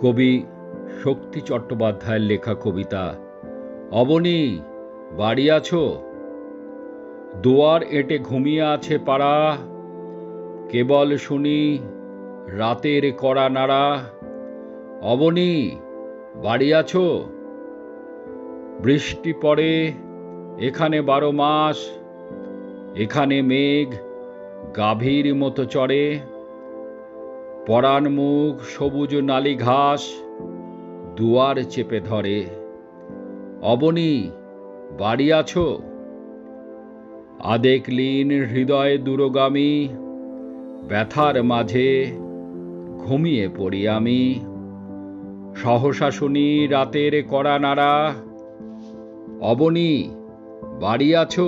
কবি শক্তি চট্টোপাধ্যায়ের লেখা কবিতা অবনী বাড়ি আছো? দুয়ার এঁটে ঘুমিয়ে আছে পাড়া, কেবল শুনি রাতের কড়া নাড়া। অবনী বাড়ি আছো? বৃষ্টি পড়ে এখানে 12 মাস, এখানে মেঘ গাভীর মতো চড়ে। পরাণ মুখ সবুজ নালি ঘাস দুয়ার চেপে ধরে। অবনী বাড়ি আছো? আদেক লীন হৃদয় দূরগামী, ব্যথার মাঝে ঘুমিয়ে পড়ি আমি। সহসা শুনি রাতের কড়া নাড়া। অবনী বাড়ি আছো?